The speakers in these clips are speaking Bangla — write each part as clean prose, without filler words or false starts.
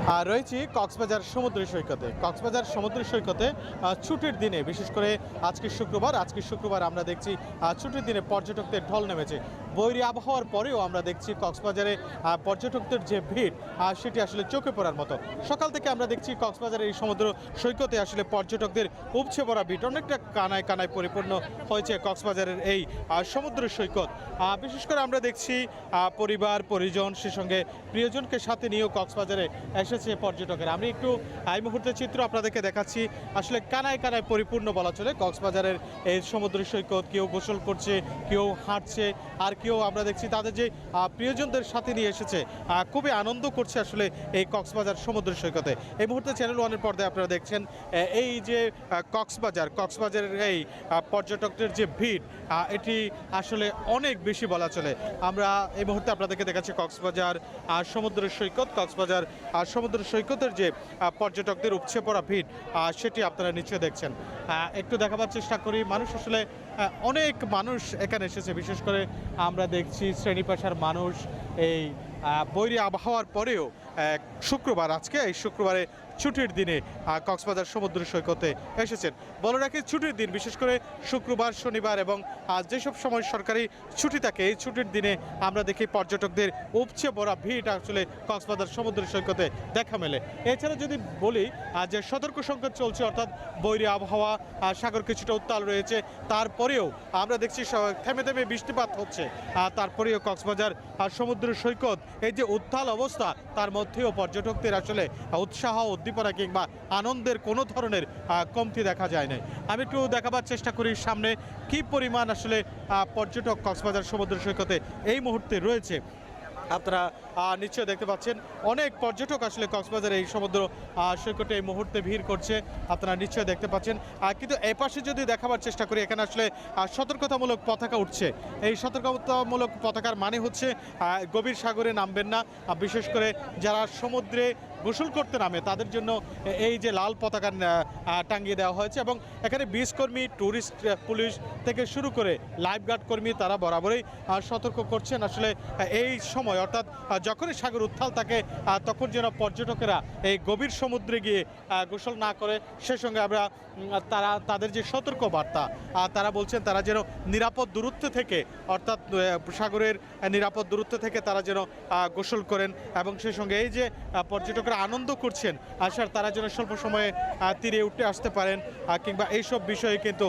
রয়েছি কক্সবাজার সমুদ্র সৈকতে। কক্সবাজার সমুদ্র সৈকতে ছুটির দিনে, বিশেষ করে আজকে শুক্রবার আমরা দেখছি ছুটির দিনে পর্যটকদের ঢল নেমেছে। বৈরী আবহাওয়ার পরেও আমরা দেখছি কক্সবাজারে পর্যটকদের যে ভিড় সেটি আসলে চোখে পড়ার মতো। সকাল থেকে আমরা দেখছি কক্সবাজারের এই সমুদ্র সৈকতে আসলে পর্যটকদের উপচে পড়া ভিড়, অনেকটা কানায় কানায় পরিপূর্ণ হয়েছে কক্সবাজারের এই সমুদ্র সৈকত। বিশেষ করে আমরা দেখছি পরিবার পরিজন, সে সঙ্গে প্রিয়জনকে সাথে নিয়েও কক্সবাজারে এসেছে পর্যটকেরা। আমি একটু এই মুহূর্তে চিত্র আপনাদেরকে দেখাচ্ছি। আসলে কানায় কানায় পরিপূর্ণ বলা চলে কক্সবাজারের এই সমুদ্র সৈকত। কেউ গোসল করছে, কেউ হাঁটছে, আর কেউ আমরা দেখছি তাদের যে প্রিয়জনদের সাথে নিয়ে এসেছে, খুবই আনন্দ করছে আসলে এই কক্সবাজার সমুদ্র সৈকতে। এই মুহূর্তে চ্যানেল ওয়ানের পর্দায় আপনারা দেখছেন এই যে কক্সবাজারের এই পর্যটকদের যে ভিড়, এটি আসলে অনেক বেশি বলা চলে। আমরা এই মুহূর্তে আপনাদেরকে দেখাচ্ছি কক্সবাজার সমুদ্র সৈকত। কক্সবাজার সমুদ্র সৈকতের যে পর্যটকদের উপচে পড়া ভিড়, সেটি আপনারা নিশ্চয়ই দেখছেন। একটু দেখাবার চেষ্টা করি। মানুষ আসলে অনেক মানুষ এখানে এসেছে। বিশেষ করে আমরা দেখছি শ্রেণী পেশার মানুষ এই বৈরী আবহাওয়ার পরেও শুক্রবার, আজকে এই শুক্রবারে ছুটির দিনে কক্সবাজার সমুদ্র সৈকতে এসেছেন। বলে রাখি, ছুটির দিন বিশেষ করে শুক্রবার, শনিবার এবং যেসব সময় সরকারি ছুটি থাকে, এই ছুটির দিনে আমরা দেখি পর্যটকদের উপচে পড়া ভিড় আসলে কক্সবাজার সমুদ্র সৈকতে দেখা মেলে। এছাড়া যদি বলি যে সতর্ক সংকেত চলছে, অর্থাৎ বৈরী আবহাওয়া, সাগর কিছুটা উত্তাল রয়েছে, তারপরেও আমরা দেখছি থেমে থেমে বৃষ্টিপাত হচ্ছে। তারপরেও কক্সবাজার সমুদ্র সৈকত এই যে উত্তাল অবস্থা, তার মধ্যেও পর্যটকদের আসলে উৎসাহ, উদ্দীপনা কিংবা আনন্দের কোনো ধরনের কমতি দেখা যায় না। আমি একটু দেখাবার চেষ্টা করি সামনে কি পরিমাণ আসলে পর্যটক কক্সবাজার সমুদ্র সৈকতে এই মুহূর্তে রয়েছে। আপনারা নিশ্চয়ই দেখতে পাচ্ছেন অনেক পর্যটক আসলে কক্সবাজারে এই সমুদ্র সৈকতে এই মুহূর্তে ভিড় করছে, আপনারা নিশ্চয়ই দেখতে পাচ্ছেন। কিন্তু এ পাশে যদি দেখাবার চেষ্টা করি, এখানে আসলে সতর্কতামূলক পতাকা উঠছে। এই সতর্কতামূলক পতাকার মানে হচ্ছে গভীর সাগরে নামবেন না। বিশেষ করে যারা সমুদ্রে গোসল করতে নামে তাদের জন্য এই যে লাল পতাকা টাঙিয়ে দেওয়া হয়েছে, এবং এখানে বিচ কর্মী, ট্যুরিস্ট পুলিশ থেকে শুরু করে লাইফগার্ড কর্মী তারা বরাবরই সতর্ক করছেন আসলে এই সময়, অর্থাৎ যখনই সাগর উত্তাল থাকে তখন যেন পর্যটকেরা এই গভীর সমুদ্রে গিয়ে গোসল না করে। সে সঙ্গে আমরা তাদের যে সতর্ক বার্তা, তারা বলছেন তারা যেন নিরাপদ দূরত্ব থেকে, অর্থাৎ সাগরের নিরাপদ দূরত্ব থেকে তারা যেন গোসল করেন, এবং সেই সঙ্গে এই যে পর্যটকরা আনন্দ করছেন তারা যেন স্বল্প সময়ে তীরে উঠে আসতে পারেন, কিংবা এইসব বিষয়ে কিন্তু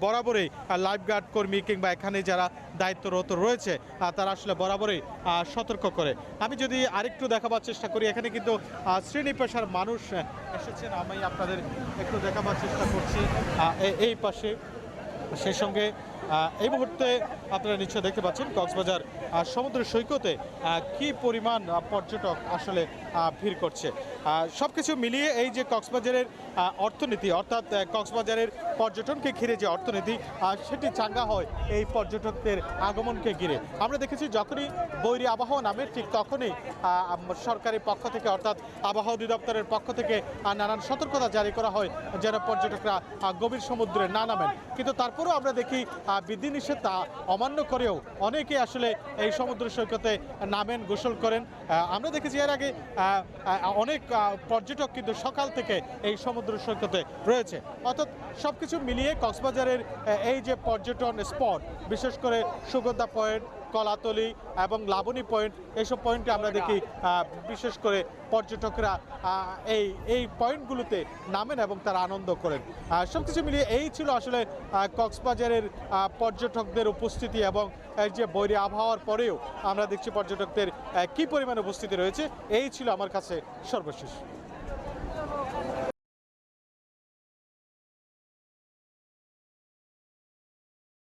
বরাবরই লাইফগার্ড কর্মী কিংবা এখানে যারা দায়িত্বরত রয়েছে তারা আসলে বরাবরই সতর্ক করে। আমি যদি আরেকটু দেখাবার চেষ্টা করি, এখানে কিন্তু শ্রেণী পেশার মানুষ এসেছেন, আমি আপনাদের একটু দেখাবার চেষ্টা করছি এই পাশে। সেই সঙ্গে এই মুহূর্তে আপনারা নিশ্চয় দেখতে পাচ্ছেন কক্সবাজার সমুদ্র সৈকতে কি পরিমাণ পর্যটক আসলে ভিড় করছে। সব কিছু মিলিয়ে এই যে কক্সবাজারের অর্থনীতি, অর্থাৎ কক্সবাজারের পর্যটনকে ঘিরে যে অর্থনীতি, সেটি চাঙ্গা হয় এই পর্যটকদের আগমনকে ঘিরে। আমরা দেখেছি যখনই বৈরী আবহাওয়া নামে, ঠিক তখনই সরকারি পক্ষ থেকে, অর্থাৎ আবহাওয়া অধিদপ্তরের পক্ষ থেকে নানান সতর্কতা জারি করা হয় যেন পর্যটকরা গভীর সমুদ্রে না নামেন। কিন্তু তারপরেও আমরা দেখি বিধিনিষেধ অমান্য করেও অনেকে আসলে এই সমুদ্র সৈকতে নামেন, গোসল করেন। আমরা দেখেছি এর আগে অনেক পর্যটক কিন্তু সকাল থেকে এই সমুদ্র সৈকতে রয়েছে। অর্থাৎ সব কিছু মিলিয়ে কক্সবাজারের এই যে পর্যটন স্পট, বিশেষ করে সুগন্ধা পয়েন্ট, কলাতলি এবং পয়েন্ট, এইসব পয়েন্টে আমরা দেখি বিশেষ করে পর্যটকরা এই পয়েন্টগুলোতে নামেন এবং তারা আনন্দ করেন। সব কিছু মিলিয়ে এই ছিল আসলে কক্সবাজারের পর্যটকদের উপস্থিতি, এবং এই যে বৈরী আবহাওয়ার পরেও আমরা দেখছি পর্যটকদের কী পরিমাণ উপস্থিতি রয়েছে। এই ছিল আমার কাছে সর্বশেষ।